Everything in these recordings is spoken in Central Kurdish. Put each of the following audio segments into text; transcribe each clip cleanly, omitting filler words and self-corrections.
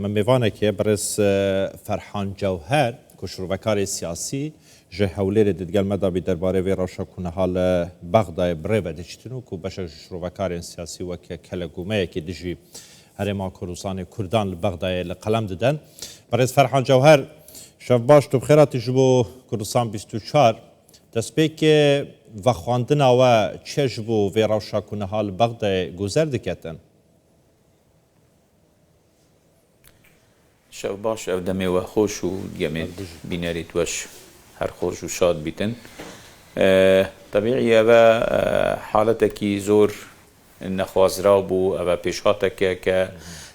من میوانه برس فرحان جوهر کشروکار سیاسی جه حوله دادگل مدابی درباره وی راشا کنه حال بغداد بره و دچتنو کو بشه کشروکار سیاسی و که کلگومه که دیجی هرما کردستان کردان بغداد لقلم دادن برس فرحان جوهر شب باش تو بخیراتی جبو کردستان 24 دست که و خواندن و چه جبو وی راشا کنه حال بغداد گذر دکتن شب باش او دمي وخوش و جميل بيناري توش هر خوش و شاد بيتن طبيعي اوه حالتكي زور نخواز رابو اوه پیشاتك که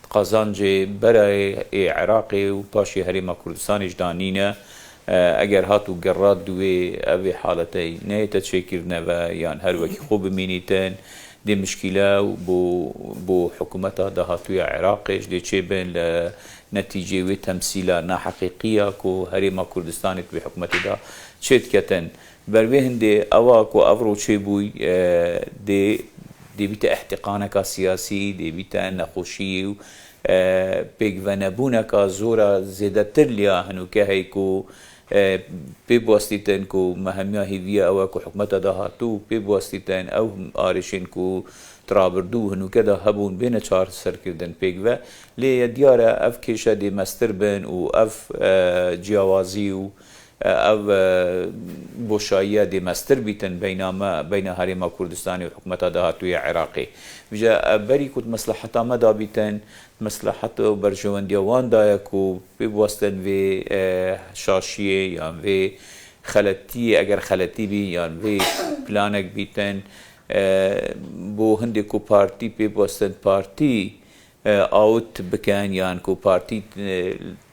قازانجي برای عراقي و پاشي هريما كردستان جدانينه اگر هاتو قراد دوي اوه حالتي نهيتا تشكرنا و يان هر وكي خوب مينيتن دي مشكلة بو حكومتها ده هاتوية عراقيش دي تشيبن لنتيجة وتمثيلة نا حقيقية كو هريما كردستان بحكومتي ده تشيت كتن بروهن دي اواكو افرو تشيبوي دي بيتا احتقانك سياسي دي بيتا نقوشي بيك ونبونك زورا زيادتر ليا هنو كهيكو بيبوستيتن كو مهميا هيفيا او كو حكمتا دهاتو بيبوستيتن او آرشين كو ترابردو هنو كده هبون بين چار سركردن بيگوه لي ديارة اف كيشا دي مستربن و اف جياوازي و او بوشاية دي مستر بيتن بين هريما كردستاني و حكمتا دهاتو عراقي بجا بري كنت مصلحتا مدا بيتن مصلحت برجوان دیوان دایا کو بوستن وی شاشیه یا وی خلطی اگر خلطی بی یا وی پلانک بیتن بو هندی کو پارتی بوستن پارتی اوت بکن یا کو پارتی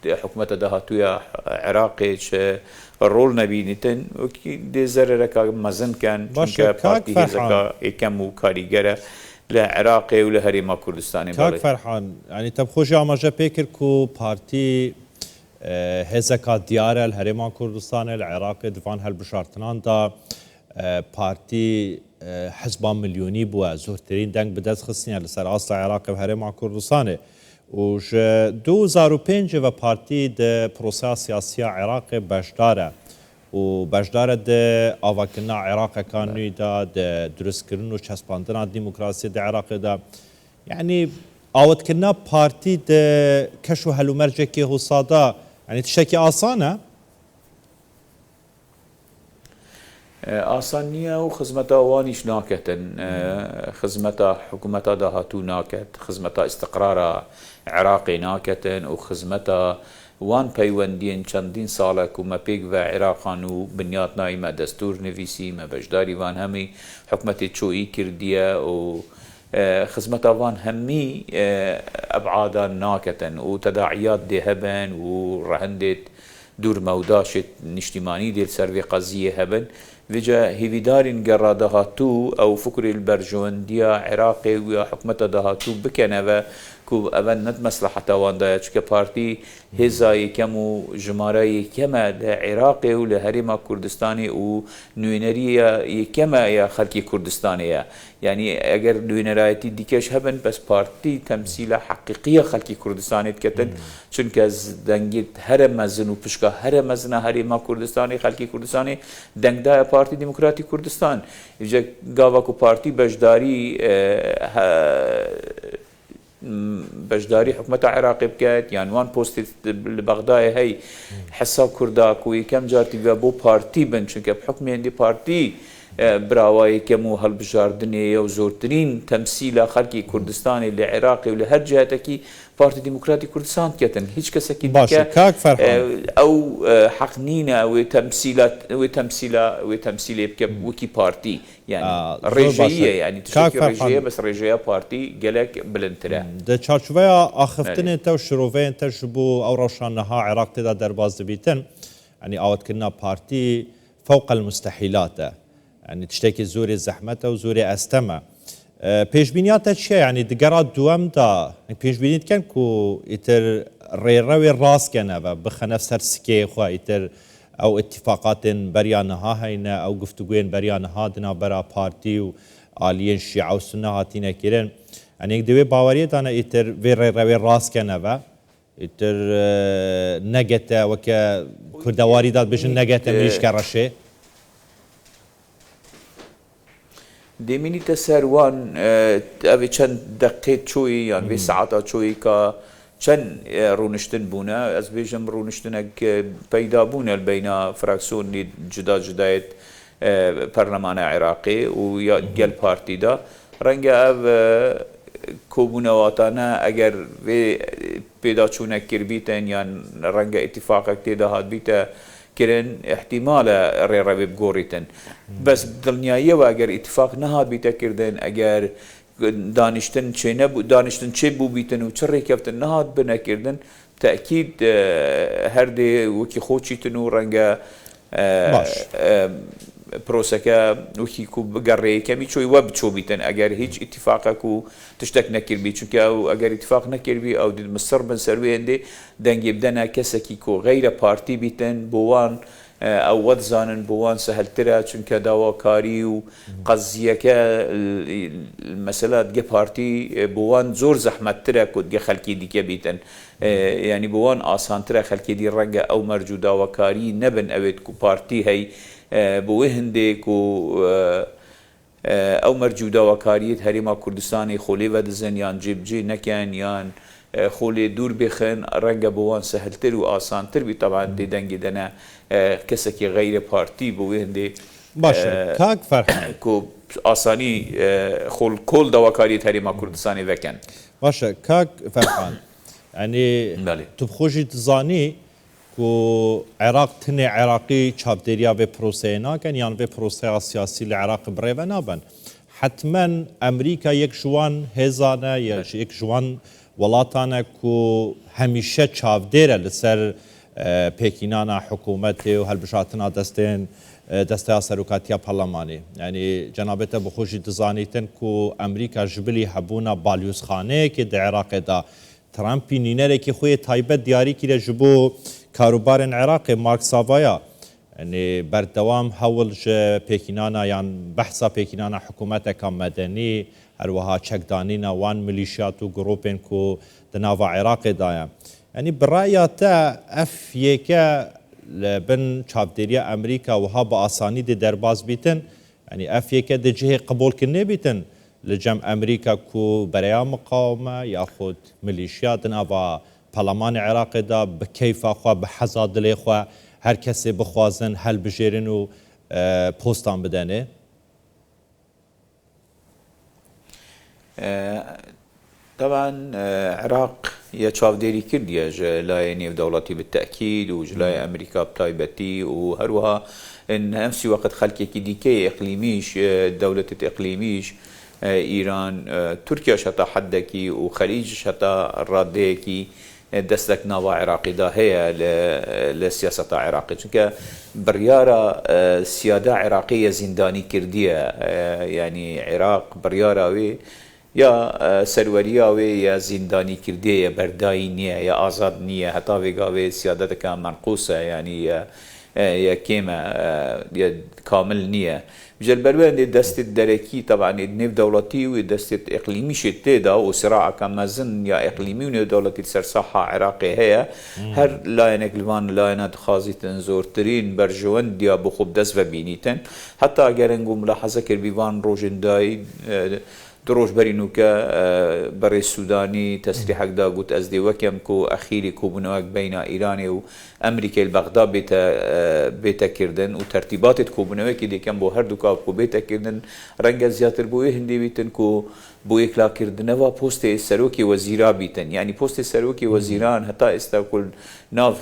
حکومت دهاتوی عراقی چه رول نبینیتن و کی دی ذره رکا مزن کن چون پارتی هزکا اکم و کاریگره لعراقي ولا هريما كردستاني كاك فرحان يعني تبخوش اماجه بيكر كو بارتي هزكا ديار الهريما كردستان العراقي دفان هالبشارتنان دا بارتي حزبان مليوني بوا زورترين دنگ بدز خصنيا لسر اصل عراقي وهريما كردستاني وش 2005 و بارتي د بروسا سياسية عراقي بشداره و بجدار ده آواکنا عراق کانوی دا ده درست کردن و چسباندن دموکراسی ده عراق دا يعني آوت کنا پارتی ده کشو هلو مرجع که حصادا يعني تشكي آسانه آسانية وخزمتا وانيش ناكتن خزمتا حكومتا دهاتو ناكت خزمتا استقرار عراقي ناكتن وخزمتا وان پیوندین چندین ساله که ما پیک و عراقان و بنیاد نایی ما دستور نویسی ما بجداری وان همی حکمت چویی کردیه و خدمت وان همی ابعادا ناکتن و تداعیات ده هبن و رهندت دور موداشت نشتمانی دل سروی قضیه هبن وجا هیویدارین گرادهاتو او فکر البرجواندیه عراقی و حکمت دهاتو بکنه و کو اول ند مصلحة وان دایا چکه پارتی هزای کم و جماره کم لعراقی و لهرما کردستانی و نوینری کم یا خلقی کردستانی يعني اگر نوینرایتی دیکش هبن بس پارتی تمثیل حقیقی خلقی کردستانی کتن چونکه از دنگید هر مزن و پشکا هر مزن هرما کردستانی خلقی کردستانی دنگ دایا پارتی دموکراتی کردستان ایجا گاوا کو پارتی بجداري حكومة عراقي بكات يعني وان بوست بغداد هي حساب كرداك ويكم جارتي بو بارتي بن چونك بحكم عندي بارتي براواي كمو هالبجاردنية وزورترين تمثيل خلقي كردستاني لعراقي ولهر جهتكي بارتي ديمقراطي كردستان كتن هيج كسكي كاك فرحان او حقنينا وتمثيله بكب وكي بارتي يعني رجيه يعني تشكي رجيه بس رجيه بارتي قالك بلنترا ده تشارشوفيا اخفتن انت وشروفين انت شبو او روشانها عراق تدا درباز بيتن يعني اوت كنا بارتي فوق المستحيلات يعني تشتكي زوري زحمته وزوري استمه پیشبینیات چیه یعنی دگرات دوام دا پیشبینیت کن کو ایتر ریروی راست کنه و بخنف سر سکی خوا ایتر او اتفاقات بریانها هینه او گفتگوین بریانها دنا برا پارتی و آلیین شیعه و سنه هاتینه کرن یعنی یک دوی باوریه دانه ایتر وی ریروی راست کنه و تر نجته وك كردواري داد بيجن نجته ميش كرشه ديميني تسروان أبي كان دقيت شوي يعني في ساعات شوي كا كان رونشتن بونا از بيجم رونشتنك بيدا بونا بين فراكسون جدايت برلمان عراقي ويا جل بارتي دا رنجا اب كوبونواتانا اگر في بيدا چونه كربيتن يعني رنجا اتفاقك تيدا هاد بيتا كرن احتمال ري بقوريتن بس دلنيايه واگر اتفاق نهاد بيتا كردن اگر دانشتن چه نبو دانشتن چه بو بيتن و چه كفتن نهاد بنا كردن تأكيد هر دي وكي خوشيتن و رنجا پروسەکە وەکی گەڕێ کەمی چۆی وە بچۆ بیتن ئەگەر هیچ اتفاقك و تشتێک نەکردبی چونکە ئەگەر اتفاق نەکردبی ئەو مستر بن سەروێندێ دەنگێ بدەنە کەسێکی کۆ غەیرە پارتی بیتن بۆوان ئەو وەدزانن بۆوان سەهەلترە چونکە داواکاری و قەزیەکە مەسەلە دگە پارتی بۆوان زۆر زەحمەتترە کۆ دگە خەلکی دیکە بیتن یعنی بۆوان ئاسانترە خەلکی دی ڕەنگە ئەو مەرج و داواکاری نەبن ئەوێت و پارتی هەی بۆ هەندێک و ئەو مەرج و داواکاریت هەرێما کوردستانی خۆلێ بەدەزن یان جێبجێ نەکەن یان خۆلێ دوور بێخن ڕەنگە بۆوان سەهلتر و ئاسانتر بی تەبعاً دێدەنگی دەنە کەسێکی غەیرە پارتی بۆ هەندێ باشە کاک فەرحان کۆ ئاسانی کۆڵ داواکاریت هەرێما کوردستانی vekن باشە کاک فەرحان يعني تو بخۆشی دزانی كو عراق تني عراقي چاپدريا به پروسه ناكن يعني به پروسه سياسي لعراق بريفا نابن حتما امريكا يك جوان هزانه يك جوان ولاتانه كو هميشه چاپدره لسر پيكينانا حكومتي وهالبشاتنا دسته سروكاتيا برلماني يعني جنابته بخوشي دزانيتن كو امريكا جبلي حبونا باليوس خانه كي د عراق دا ترامپی نینره که خوی تایبت دیاری که جبو کاروبار عراق مارک ساوایا یعنی بردوام حول ج پیکینانا یان بحثا پیکینانا حکومت کام مدنی هروها چکدانینا وان ملیشیات و گروپین کو دناوا عراق دایا یعنی برایاتا اف یکا لبن چابدیری امریکا وها با آسانی دی درباز بیتن یعنی اف یکا دی جهه قبول کنه بیتن لجم امريكا كو بريا مقاومه ياخذ ميليشيات نافا برلمان عراق دا بكيف اخوا بحزاد لي اخوا هر كسي بخوازن هل بجيرن و بوستان بدنه طبعا عراق يا تشافديري كرديا جلاي دولتي بالتاكيد وجلاي امريكا بتايبتي وهروها ان نفس وقت خلكي ديكي اقليميش دوله اقليميش إيران تركيا شتا حدكي وخليج شتا راديكي دستك ناوا عراقي دا هي للسياسة عراقية چونك بريارة سيادة عراقية زنداني كردية يعني عراق بريارة وي يا سروريا وي يا زنداني كردية يا برداي نية يا آزاد نية حتى ويقا وي سيادتك منقوصة يعني يا كيما يا كامل نية جلبروان دست الدركي طبعا النيف دولتي ودست اقليمي شتيدا وصراع كما زن يا اقليمي ونيف دولتي سرصحة عراقي هي هر لاينك لوان لاينات خازيتن زورترين برجوان ديا بخوب دس وبينيتن حتى اگر نقول ملاحظة كربيوان روجن داي دروج برينوكا بري السوداني تسريحك دا قلت ازدي وكم كو اخيري كوبنواك بين ايران وامريكا البغداد بيتا كردن وترتيبات كوبنواك دي كم بو هردوكا كو بيتا كردن رنجا زياتر بو هندي بيتن كو بو اكلا كردن و بوست سروكي وزيرا بيتن يعني بوست سروكي وزيران حتى استاكل ناف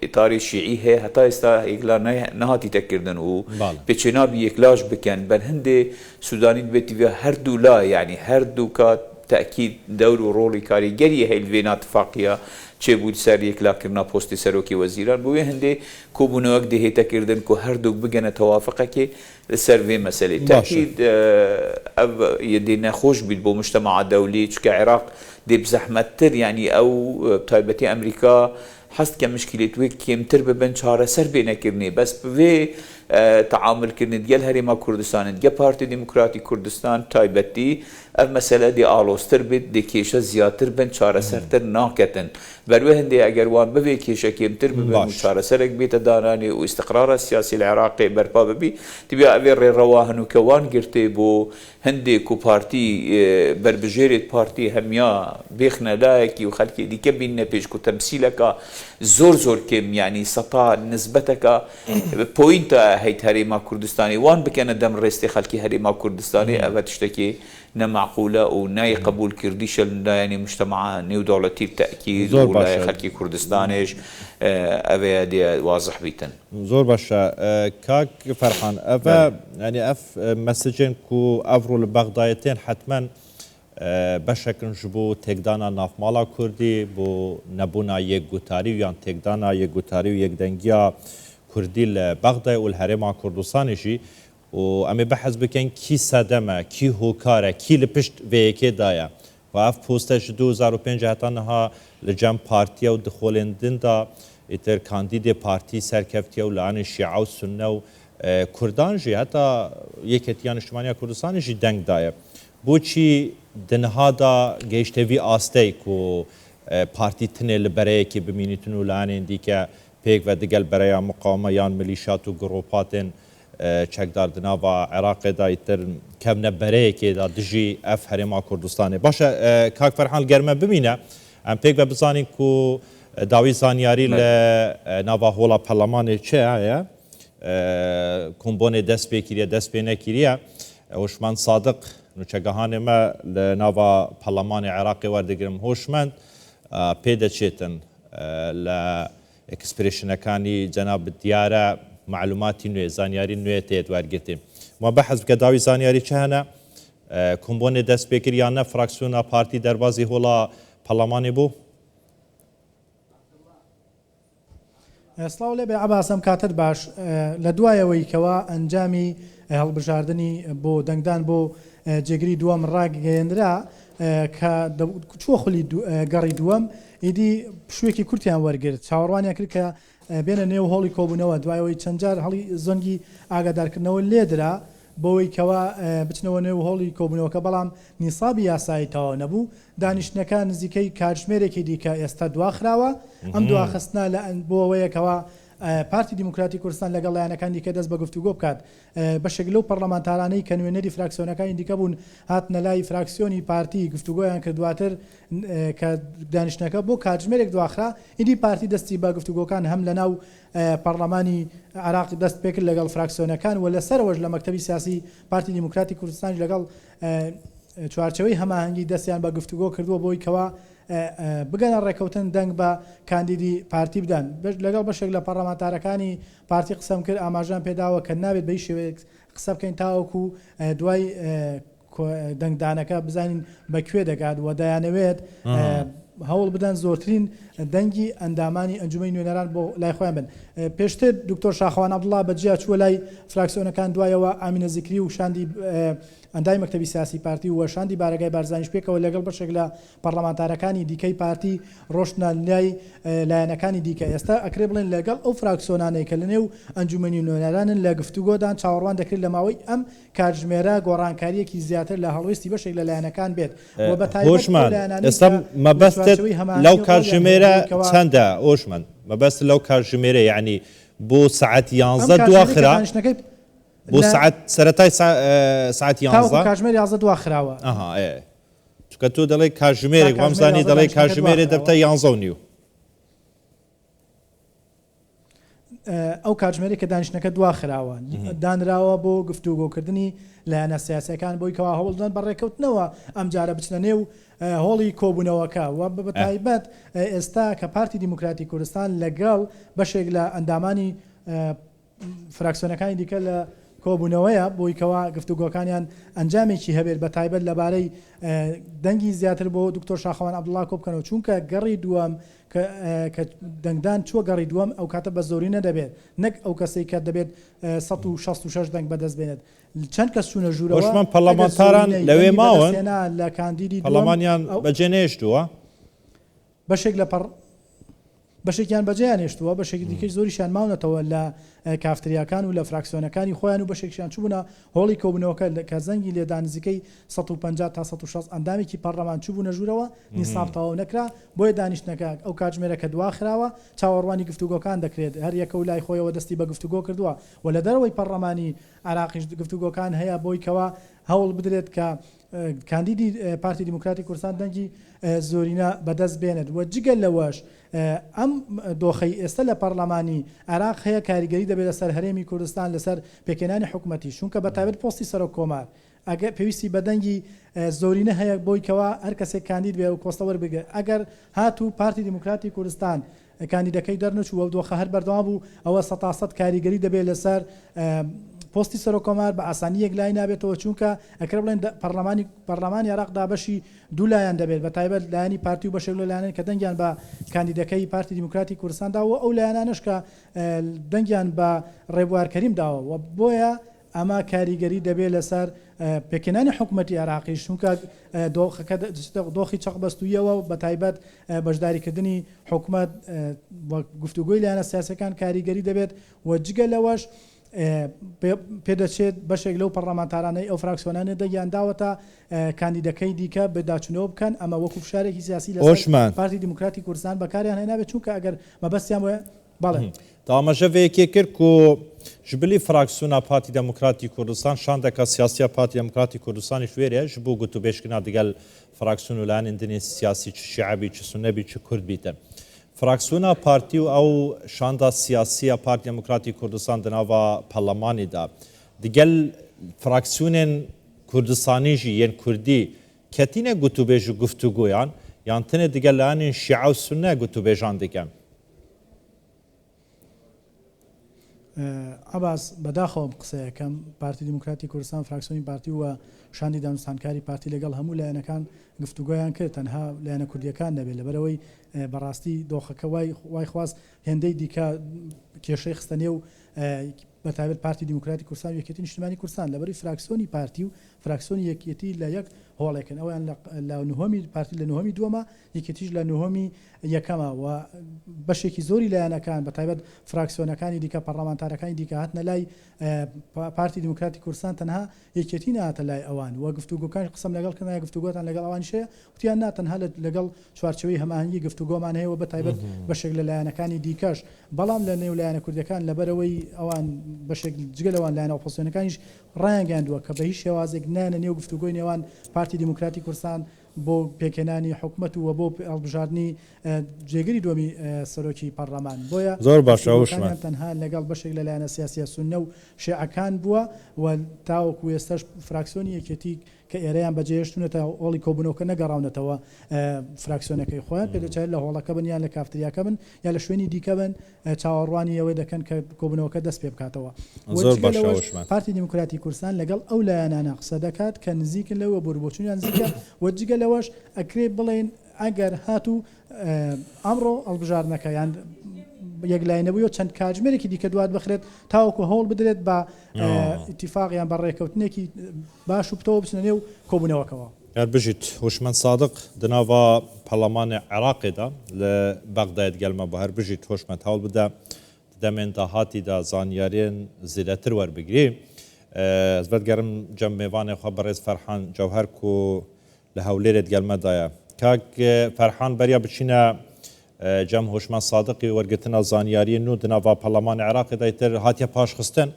اطاري شيعي هي حتى استا اكلا نهاتي تكردن و بچنا بي اكلاش بكن بل هندي سوداني بيتي هردو لا يعني هردوكا تأكيد دور ورولي كاريجري هي الفينات فاقية چه بود سر یک لاکرنا پست سروکی وزیران بوی هنده کوبونوک ده تکردن کو هر دوک بگن توافقه که سر وی مسئله تأكيد او يدينا خوش بيد بو مجتمع دولي چونك عراق دي بزحمتتر يعني او طيبتي امريكا حست كمشكلة ويك كيمتر ببن چاره سر بينا كرني بس بوي تعاملکردن ديال هەرێما کوردستان دگە پارتی دیموکراتی کوردستان تایبەتی ئەم مەسەلە دی ئالۆزتر بێت دی کێشە زیاتر بن چارەسەرتر ناکەتن بەروێ هەندێ ئەگەروان ببێ کێشە کێمتر ببن و چارەسەرێک بێتە دانانی و ئیستقرارە سیاسی لە عێراقی بەرپا ببی تبێ ئەوێ ڕێڕەوا هەنووکەوان گرتێ بۆ هەندێک و پارتی بربژێرێت پارتی هەمیا بێخنەلایەکی و خەلکی دیکە بینە پێشک و تەمسیلەکە زۆر کێم یعنی سەتا نسبەتەکە پۆینتە هەیت هەرێما کوردستانی وان بکەنە دەم ڕێستی خەلکی هەرێما کوردستانی ئەوە تشتێکی نەماقولە و نای قبول کردیشە لایەنی مجتەمع نێودەوڵەتی بتەکید و لای خەلکی کوردستانیش ئەوەیە دێ وازح بیتن زۆر باشە کاک فەرحان ئەوە ینی ئەف مەسجên ku ev rû li Bexdayê tên hetmen beşekin ji bo têkdana navmala Kurdî bû nebûna yekgutarî yan têkdana yekgutarî û yekdengiya Kurdî li Bexdayê û li Herêma Kurdistanê jî û em ê behez bikin kî sedeme kî hokar e kî li pişt vê yekê daye ve ev poste ji 2005 heta niha li cem partiya û dixolêndin da îtir kandîdê partî serkeftiye û li anê şîa û sunne û Kurdan jî heta yeketiya Niştimaniya Kurdistanê jî deng daye بۆچی دنها دا گەیشتەوی ئاستەی و پارتی تنێ لە بەرەیەکی ببینیتن و لاانێن دیکە پێک بە دگەل بەرەیە مقاومە یان ملیشات و گڕۆپاتên çekdardinava Iraqê da îtir kevne bereyekê da dijî ev Herêma Kurdistanê başa Kak Ferhan germe bimîne em pêk ve bizanîn ku dawî zanyarî li nava hola Perlemanê çi heye kombonê dest pê kiriye dest pê nekiriye Hoşmend Sadık نوچەگەهانê me li nava Perlemanê Iraqê werdigirim hoşmend pê deçêtin li eksprêşinekanî cenab diyar e معلوماتی نوێ زانیاری نوێ تێت وەرگرتیم ما بەحەز بکە داوی زانیاری چ هەنە کۆمبۆنێ دەست پێکردیانە فراکسیۆنا پارتی دەربازی هۆڵا پەرلەمانێ بوو سڵاو لێ بێ عەباسم کاتت باش لە دوایەوەی کەوا ئەنجامی هەڵبژاردننی بۆ دەنگدان بۆ جێگری دووەم ڕاگەیەندرا کە چوە خولی گەڕی دووەم ئیدی پشوێکی کورتیان وەرگرت چاوەڕوانیان کرد کە بێنە نێو هۆڵی کۆبوونەوە دوایەوەی چەندجار هەڵی زەنگی ئاگادارکردنەوە لێدرا بۆەوەی کەوا بچنەوە نێو هۆڵی کۆبوونەوەکە بەڵام نیسابی یاسایی تەواو نەبوو دانیشتەکان نزیکەی کاتژمێرێکی دیکە ئێستا دواخراوە ئەم دواخستنا لە بۆ ئەوەیەکەوە پارتی دیموکراتی کوردستان لەگەڵ لایەنەکان دیکە دەست بە گفتوگۆ بکات بەشێک لەو پەرلەمانتارانەی کە نوێنەری فراکسیۆنەکانی دیکە بوون هاتنە لای فراکسیۆنی پارتی گفتوگۆیان کردواتر کە دانیشتەکە بۆ کاتژمێرێک دواخرا ئیدی پارتی دەستی بە گفتوگۆکان هەم لە ناو پەرلەمانی عراق دەست پێکرد لەگەڵ فراکسیۆنەکان و لەسەرەوەش لە مەکتەبی سیاسی پارتی دیموکراتی کوردستان لەگەڵ چوارچەوەی هەماهەنگی دەستیان بە گفتوگۆ کردووە بۆی کەوا بگەنە ڕێکەوتن دەنگ بە کاندیدی پارتی بدەن لەگەڵ بەشێک لە پەرلەمانتارەکانی پارتی قسەم کرد ئاماژان پێداوە کە نابێت بەی شێوەیە قسە بکەین تاوەکو دوای دەنگدانەکە بزانین بەکوێ دەگات و دەیانەوێت هەوڵ بدەن زۆرترین دەنگی ئەندامانی ئەنجومەی نوێنەران بۆ لای خۆیان بن پێشتر دکتۆر شاخەوان عەبدوڵڵا بەجیا چووە لای فراکسیۆنەکان دوایەوە ئامینە زیکری و شاندی ئەندای مەکتەبی سیاسی پارتی و شاندی بارگای بارزانیش پێکەوە لەگەڵ بەشێک لە پەرلەمانتارەکانی دیکەی پارتی ڕۆشتە لای لایەنەکانی دیکە ئێستا ئەکرێ بڵێن لەگەڵ ئەو فراکسیۆنانەی کە لەنێو ئەنجومەنی نوێنەرانن لە گفتوگۆدان چاوەڕوان دەکرێت لە ماوەی ئەم کاتژمێرە گۆڕانکاریەکی زیاتر لە هەڵوێستی بەشێک لە لایەنەکان بێت ئێستا مەبەستت لەو کاتژمێرە چەندە ئۆشمەند مەبەست لەو کاتژمێرە یعنی بۆ سەعەت 11 دواخرا بۆ ساعت سەرەتای ساعت 11 کاتژمێر 11 دواخراوە چونکە تۆ دەڵێ کاتژمێرێک وامزانی دەڵێ کاتژمێرێ دەبتە 11:30 ئەو کاتژمێری کە دانیشتەکە دواخراوە دانراوە بۆ گفتوگۆکردنی لایەنە سیاسیەکان بۆی کەوا هەوڵ بدەن بەڕێکەوتنەوە ئەم جارە بچنە نێو هۆڵی کۆبوونەوەکە و بە تایبەت ئێستا کە پارتی دیموکراتی کوردستان لەگەڵ بەشێک لە ئەندامانی فراکسیۆنەکانی دیکە لە کۆبوونەوەیە بۆی کەوا گفتوگۆکانیان ئەنجامێکی هەبێت بە تایبەت لەبارەی دەنگی زیاتر بۆ دکتۆر شاخەوان عەبدوڵڵا کۆ بکەنەوە چونکە گەڕی دووەم کە دەنگدان چوە گەڕی دووەم ئەو کاتە بە زۆری نەدەبێت نەک ئەو کەسەی کە دەبێت 166 دەنگ بەدەست بێنێت چەند کەس چوونە ژوورەوە پەرلەمانتاران لەوێ ماون لە کاندیدی پەرلەمانیان بەجێ نێشتووە بەشێکیان بەجیان هێشتووە بەشێکی دیکەی زۆریشان ماونەتەوە لە کافتریاکان و لە فراکسیۆنەکانی خۆیان و بەشێکیان چوبوونە هۆڵی کۆبنەوەکە کە زەنگی لێدان نزیکەی 150 تا 160 ئەندامێکی پەرلەمان چوبوونە ژوورەوە نیساب تەواو نەکرا بۆیە دانیشتنەکە ئەو کاتژمێرە کە دواخراوە چاوەڕوانی گفتوگۆکان دەکرێت هەر یەکە و لای خۆیەوە دەستی بە گفتوگۆ کردووە و لە دەرەوەی پەرلەمانی عراقیش گفتوگۆکان هەیە بۆی کەوا هەوڵ بدرێت کە کاندیدی پارتی دیموکراتی کوردستان دەنگی زۆرینە بەدەست بێنێت و جگەل لەوەش ئەم دۆخەی ئێستا لە پەرلەمانی عراق هەیە کاریگەری دەبێت لەسەر هەرێمی کوردستان لەسەر پێکێنانی حکوومەتی چونکە بەتابەت پۆستی سەرۆک کۆمار ئەگەر پێویستی بەدەنگی زۆرینە هەیە بۆی کەوا هەر کەسێک کاندید بێ و پۆستە وەربگرێت ئەگەر هاتوو پارتی دیموکراتی کوردستان کاندیدەکەی دەرنەچوو و دۆخە هەر بەردەوام بوو ئەوە 100% کاریگەری دەبێت لەسەر پۆستی سەرۆک کۆمار بە ئاسانی یەک لای نابێتەوە چونکە ئەکرێ بڵێن پەرلەمانی عراقدا بەشی دوو لایەن دەبێت بە تایبەت لایەنی پارتی و بەشێک لە لایەنێک کە دەنگیان بە کاندیدەکەی پارتی دیموکراتی کوردستان داوە ئەو لایەنانش کە دەنگیان بە ڕێبوار کەریم داوە و بۆیە ئەمە کاریگەری دەبێت لەسەر پێکێنانی حکوومەتی عراقیش چونکە دۆخی چەقبەستویەوە بە تایبەت بەشداریکردنی حکوومەت گفتوگۆی لایەنە سیاسەکان کاریگەری دەبێت و جگە لەوەش پێدەچێت بەشێک لەو پەرلەمانتارانەی ئەو فراکسیۆنانە دەگیان داوەتە کاندیدەکەی دیکە بەداچونەوە بکەن ئەمە وەکو فشارێکی سیاسی لە پارتی دیموکراتی کوردستان بەکاریان هێنابێت چونکە ئەگەر مەبەستیان وە باڵێ دامەژەوەیەکێ کرد و ji bilî fraksiyona Partî Demokratî Kurdistan şandeka siyasiya Partî Demokratî Kurdistanê şwêrê ji bo gotûbêjkirina digel fraksiyon û layanên dinê siyasî çi şiabî çi sunnebî çi kurd bîtin. Fraksiyona partî û ew şanda siyasiya Partî Demokratî Kurdistan di nava Parlemanê da digel fraksiyonên Kurdistanî jî yên Kurdî ketîne gotûbêj û guftûgoyan yan tune digel layanên şîa û sunne gotûbêjan dikin. ئەباس بەداخەوەم قسەیەکەم پارتی دیموکراتی کوردستان فراکسیۆنی پارتی وە شانی دانوستانکاری پارتی لەگەڵ هەموو لایەنەکان گفتوگۆیان کرد تەنها لایەنە کوردیەکان نەبێت لەبەرەوەی بەڕاستی دۆخەکە وای خواست هێندەی دیکە کێشەی خستەنێ و بەتابەت پارتی دیموکراتی کوردستان و یەکێتی نیشتیمانی کوردستان لەبەری فراکسیۆنی پارتی و فراکسیۆنی یەکێتی لە یەک هۆڵێکن ئەویان لە نهۆمی پارتی لە نهۆمی دووەمە یەکێتیش لە نهۆمی یەکەمە و بەشێکی زۆری لایەنەکان بەتایبەت فراکسیۆنەکانی دیکە پەرلەمانتارەکانی دیکە هاتنە لای پارتی دیموکراتی کوردستان تەنها یەکێتی نهاتە لای ئەوان و گفتوگۆکان قسەم لەگەڵ کردن گفتوگۆتان لەگەڵ ئەوان شەیە وتیان ناتەنها لەگەڵ چوارچەوەی هەماهەنگی گفتوگۆمان هەیە و بەتایبەت بەشێک لە لایەنەکانی دیکەش بەڵام لە نێو لایەنە کوردەکان لەبەرەوەی ئەوان بەشێک جگەلەوان لایەنە ئۆپۆزیسیۆنەکانیش ڕایانگەاندووە کە بە هیچ شێوازێک نانە نێو گفتوگۆی نێوان پارتی دیموکراتی کوردستان بۆ پێکێنانی حکوومەت و بۆ هەڵبژاردننی جێگەری دووەمی سەرۆکی پەرلەمان بۆیە زۆر باشەوەشمان تەنها لەگەڵ بەشێک لە لایەنە سیاسیە سوننە و شێعەکان بووە و تاوەکو ئێستاش فراکسیۆنی یەکێتی کە ئێرەیان بەجێهێشتونێتە ئۆڵی کۆبوونەوەکە نەگەڕاونەتەوە فراکسیۆنەکەی خۆیان پێدەچێت لە هۆڵەکە بن یان لە کافتریاکە بن یا لە شوێنی دیکە بن چاوەڕوانی ئەوەی دەکەن کە کۆبوونەوەکە دەست پێ بکاتەوە پارتی دیموکراتی کوردستان لەگەڵ ئەو لایەنانە قسە دەکات کە نزیکن لەوە بۆچوونیان نزیکە وەجگە لەوەش ئەکرێ بڵێن ئەگەر هاتوو ئەمڕۆ هەڵبژاردنەکە یان یەکلاینەبوویەوە چەند کاتژمێرێکی دیکە دوات بخرێت تاوەکو هەوڵ بدرێت بە ئیتیفاقیان بە ڕێکەوتنێکی باش و پتەوە بچنە نێو کۆبوونەوەکەوە بژیت هوشمەند صادق دناوا پەرلەمانی عێراقیدا لە بەغداد گەلمە بە هەر بژیت هۆشمەند هەوڵ بدە دەمێن داهاتیدا زانیاریان زیاتر وەربگری زبەت گەرم جەم میوانێ خوا بەڕێز فەرحان جەوهەر و لە هەولێرێت گەلمەدایە کاک فەرحان بەریا بچینە جەم هۆشمەند صادقی وەرگرتنە زانیاری نو دناوا پەرلەمانی عێراقیدا تر هاتیە پاشخستن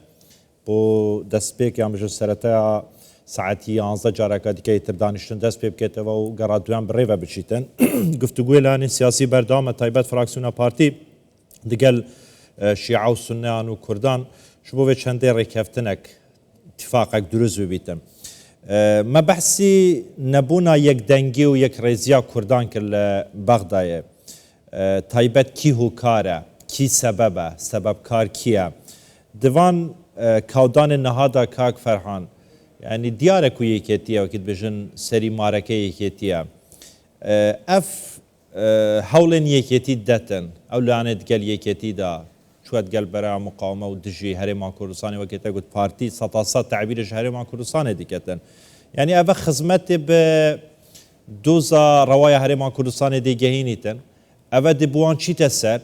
بۆ دەستپێک یان بژە سەرەتایە ساعتی 11 جارەکە دیکەی تر دانیشتن دەست پێ بکێتەوە و گەڕادویان بڕێوە بچیتن گفتوگوی لایەنی سیاسی بەردەوامە تایبەت فراکسیۆنە پارتی دیگەل شیعە و سوننیان و کوردان ji bo vê çendê rêkeftinek itîfaqek duruzt bibîtin. Me behsî nebûna yekdengî û yekrêziya Kurdan kir li Bexdayê. Taybet kî hûkar e, kî sebeb e, sebebkar kî ye? Divan kawdanên nehada Kak Ferhan, yani diyar e ku yekêtiye wekî dibêjin serî mareke yekêtiye. Ev hewlên yekêtî detin, ew lanê digel yekêtî da شوێت گەل بەرە مقاومە و دژی هەرێما کوردستانی وەکێتە گوت پارتی 100% تعبیرش هەرێما کوردستانی دیکەتن یعنی ئەvە خزمەتێ بە دۆزا ڕەوایە هەرێما کوردستانی دەیگەهێنیتن ئەvە دەبووان چیتە سەر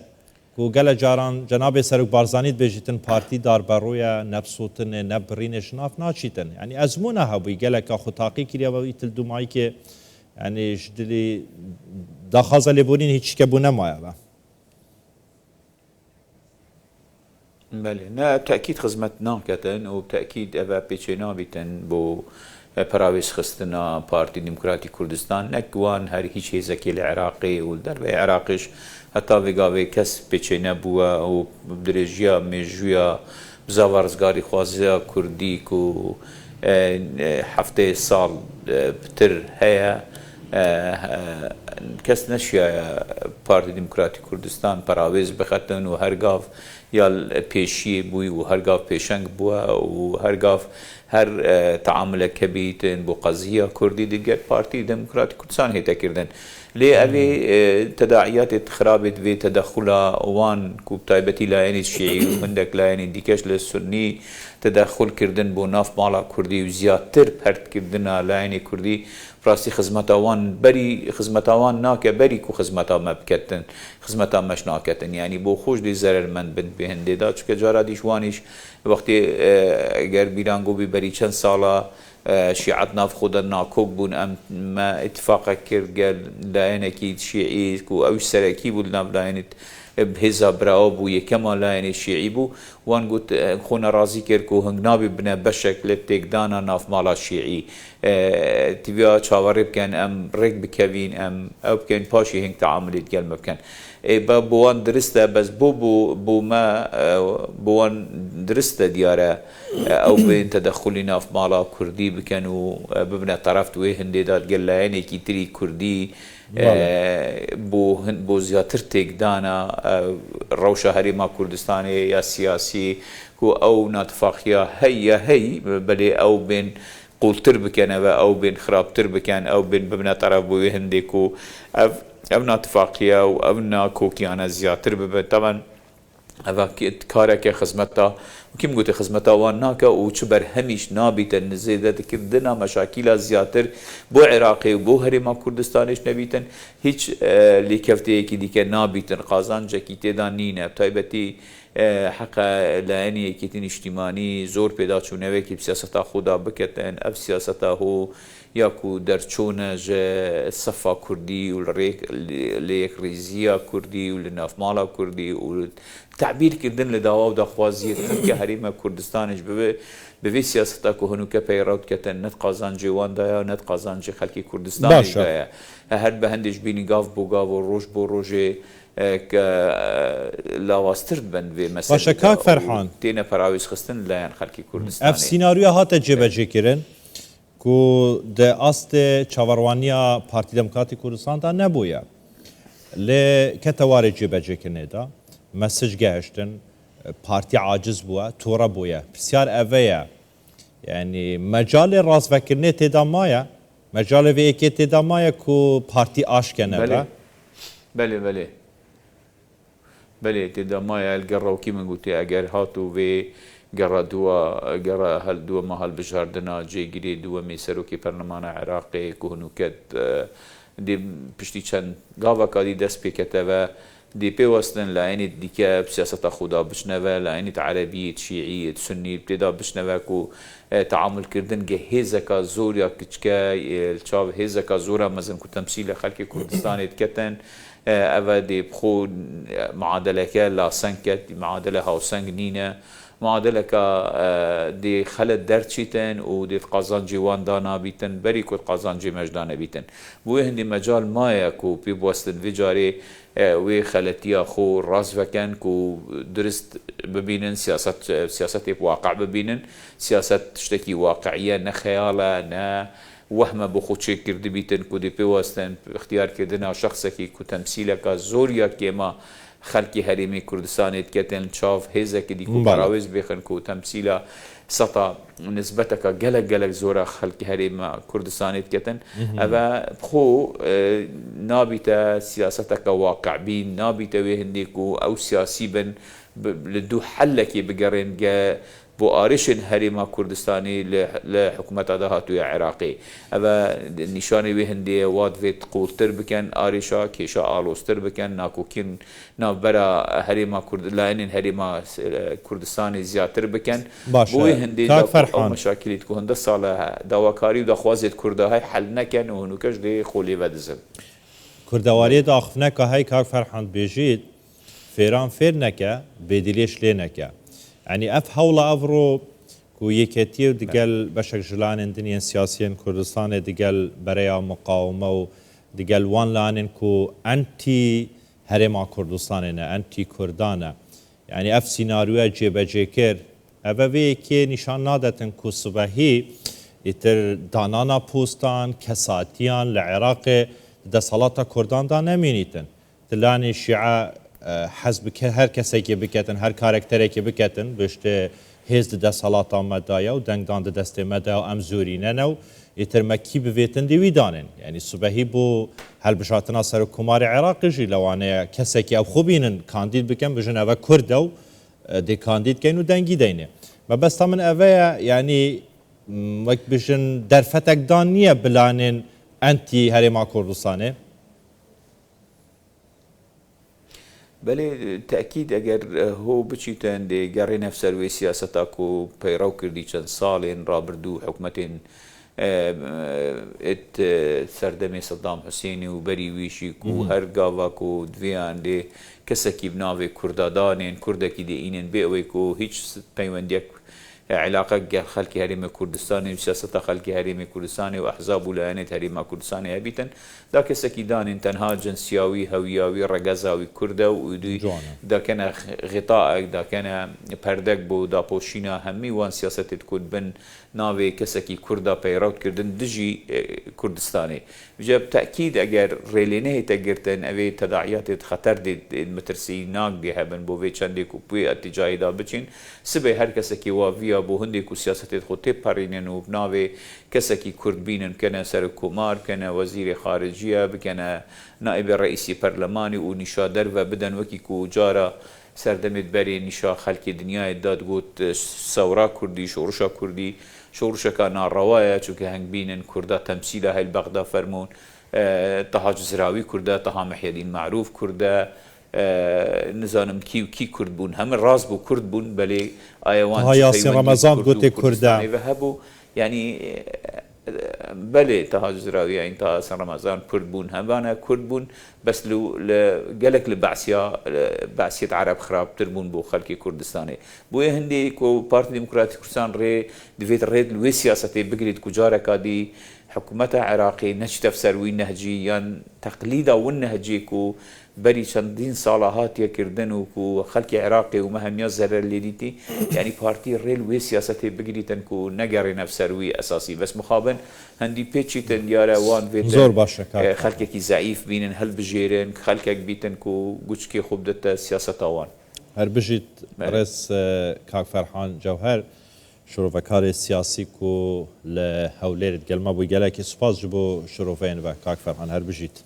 کو گل جاران جناب سرک بارزانیت بجیتن پارتی دار برویا نبسوتن نبرین شناف ناچیتن یعنی ازمونه هبوی گل که خطاقی کریا و ایتل دومایی که یعنی جدلی داخازه لبونین هیچ که بونه مایه بله نه تأكيد خدمت ناكتن وبتأكيد أبا بيتشينا بيتن بو براويس خستنا بارتي ديمقراطي كردستان نكوان هر هيش هزكي العراقي والدربي عراقيش حتى فيغاوي كس بيتشينا بوا وبدرجيا مجويا بزاوارزغاري خوازيا كردي كو حفتي صال بتر هيا کس نشیا پارتی دموکراتی کردستان پراویز بختن و هرگاف یا پیشی بوی و هرگاف پیشنگ بوا و هرگاف هر تعامل کبیتن بو قضیه کردی دیگر پارتی دموکراتی کردستان هیتا کردن لی اوی تداعیات خرابت و تدخل وان کوب تایبتی لاینی شیعی و هندک لاینی دیکش لسنی تدخل کردن بو ناف مالا کردی و زیادتر پرد کردن لاینی کردی راستی خدمتاوان بری خدمتاوان ناکه بری کو خدمتا مبکتن خدمتا مش ناکتن یعنی بو خوش دی ضرر من بند به هنده دا چون جارا دیشوانیش وقتی اگر بیرانگو بی بری چند سالا شیعت ناف خود ناکوک بون ام ما اتفاق کرد گل لاینکی شیعی کو اوش سرکی بود ناف لاینت بهزا براو بو یکما لاین شیعی بو وان گوت خون رازی کرد کو هنگنابی بنا بشکل تکدانا ناف مالا شیعی تبیا چاوری بکن ام رگ بکوین ام او بکن پاشی هنگ تعاملیت گل مبکن بوان درسته بس بو ما بوان درسته دیاره او بین تدخلی ناف مالا کردی بکن و ببنا طرف توی هنده داد گل لاینه کی تری کردی بو زیاتر تکدانا روشا هریما کردستانی یا سیاسی کو او ناتفاقیا هی بلی او بین قولتر بکن او بین خرابتر بکن او بین ببنا طرف بوی هنده کو او ناتفاقیا و او ناکوکیانا زیاتر ببن طبعا اوه کارک خدمتا وكيم قلت خدمتا وان ناكا وشبر هميش نابيتن نزيدة كردنا مشاكل زياتر بو عراقي وبو هرما كردستانيش نبيتن هيج اللي كفتي كي ديك نابيتن قازان جاكي تيدا نينا بتايبتي حقا لاني كيتين اجتماعي زور پیدا چونه کی سیاستا خدا بکتن اب سیاستا هو یاکو درچونه ج صفا کردی و لیک ریزیا کردی و لناف مالا کردی و تعبیر کردن لداوا و دخوازی که حریم کردستانش به سیاستا که هنو که پیرود کتن نت قازان جوان دایا نت قازان ج خلکی کردستان دایا هر به هندش بینی گاف بو گاف و روش بو روژه لاواستر بند و مثلا باشه کاک فرحان تینا پراویز خستن لایان خلکی کردستانی اف سیناریو هات جبهه کردن کو د است چاوروانیا پارتی دموکراتی کردستان دا نبویا ل کتوار جبهه کنه دا مسج گهشتن پارتی عاجز بوا تورا بویا بسیار اویا یعنی مجال راز وکرنه تدا مایا مجال و اکی تدا مایا کو پارتی آش کنه با بله تدا مایا الگره و کی من گوتی اگر هاتو و گره گره هل دو محل بجاردنا جیگیری دو میسرو کی پرلمان عراقی که هنوکت دی پشتی چند گاوا کادی دست پیکته و دی پیوستن لعینی دیگه سیاست خدا بشنوه لعینی عربی شیعی سنی ابتدا بشنوه کو تعامل کردن که هزکا زور یا کچکه چاو هزکا زورا مثلا کو تمثیل خلق کردستان کتن اوه دی بخو معادله که لاسنکت معادله هاوسنگ نینه معادله که دی خلط درچیتن و دی قازان جوان دانا بیتن بری که قازان جی مجدانه بیتن بوی هندی مجال مایه که پی بوستن ویجاری وی خلطیا خو راز وکن که درست ببینن سیاست واقع ببینن سیاست تشتکی واقعیه نه خیاله نه وهم بخود چه کرده بیتن که دی پیوستن اختیار کردن شخصی که تمثیل که زوریا که ما خلقی حریمی کردستانیت کتن چاف هزه که دیکو براویز بخن که تمثیل سطا نسبتك جلق زورا خلقی حریم کردستانیت کتن اما بخو نابتا سیاستك واقع بین نابتا وی هندیکو او سیاسی بن لدو حلکی بگرن بو آرشن هريما كردستاني لحكومة دهاتو عراقي أبا نشاني بهندي واد فيت قولتر بكن آرشا كيشا آلوستر بكن ناكوكين نابرا هريما كرد لأن هريما كردستاني زياتر بكن بوي هندي دا مشاكل تكون هندا صالة دواكاري ودا خوازت كردا هاي حل نكن وهنوكش دي خولي بدزن كردواري دا أخفناك هاي كاك فرحان بيجيد فيران فيرنكا بديليش لينكا يعني اف هولا افرو كو يكتير دقال بشك جلان دنيا سياسيين كردستان دقال بريا مقاومة دقال وان لانن كو انتي هرما كردستان انتي كردانا يعني اف سيناريو جيبا جيكر اف كي نشان نادتن كو صباحي يتر دانانا بوستان كساتيان لعراق دا صلاة كردان دا نمينيتن تلاني الشيعة حزب هر کسی که بکتن هر کاراکتری که بکتن بشته هیز ده صلاة مدایا و دنگدان ده دست مدایا و امزورینه نو یتر مکی بویتن دیوی دانن یعنی صبحی بو هل بشاتنا سر کمار عراق جی لوانه کسی که او خوبینن کاندید بکن بجن اوه کردو دی کاندید کن و دنگی دینه و بس تا من اوه یعنی وقت بجن درفتک دان نیه بلانن انتی هرما کردستانه بله تأكيد اگر هو بچیتن دی گری نفسر وی سیاستا کو پیرو کردی چند سالین رابردو حکومتین ات سردمی صدام حسینی و بری ویشی کو هر گاوا کو دویان دی کسکی بناوی کردادانین کردکی دی اینن بیوی کو هیچ پیوندیک علاقة خلق هريم كردستاني وسياسة خلق هريم كردستاني وأحزاب ولايات هريم كردستاني هبيتن ذاك سكيدان تنها جنسياوي هوياوي رجزاوي كردا ودي دا كان غطاء دا كان پردك بو دا بوشينا همي وان سياسة تكون بن ناوي كسكي كردا بيروت كردن دجي كردستاني جاب تأكيد أجر ريلينه تجرتن أبي تداعيات خطر دي المترسي ناق دي هبن بو في چندي كوبي اتجاهي دا بچين سبي هر كسكي وافيا بو هندي كو سياسة خطي بارينن وبناوي كسكي كرد بينن كان سر كومار كان وزير خارجية بكان نائب الرئيسي برلماني ونشا درفا بدن وكي كو جارة سردمت بري نشا خلق دنيا داد قوت ثورة كردي شورشا كردي شورشا كان الرواية چونك هنگ بينن كردا تمثيلها هاي البغدا فرمون طه جزراوي كردا طه محي الدين معروف كردا نزانم كي كرد بون هم الراس بو كرد بون بلي ايوان ها ياسين رمضان قلت كردا وهبو يعني بله طه جزراوي يعني طه رمضان كرد بون هم كرد بون بس لو قالك بعثية عرب خراب تربون بو خلقي كردستاني بو هندي كو بارتي ديمقراطي كردستان ري دفيت ريد لوي سياسة بقريد كجارة دي حكومتها عراقي نش تفسر وين نهجي يعني تقليدا والنهجي كو بري چندين صالحات يكردن وكو خلق عراقي ومهم يزهر اللي ديتي يعني بارتي ريل وي سياسته بقريتن كو نقر نفسروي اساسي بس مخابن هندي بيتشيتن ديارة وان فيتن زور باشا خلقك ضعيف بينن هل بجيرن خلقك بيتن كو قوشكي خبدت سياسة وان هر بجيت رئيس كاك فرحان جوهر شروفكار السياسي كو لهولير قال ما بو قالك سباس جبو شروفين كاك فرحان هر بجيت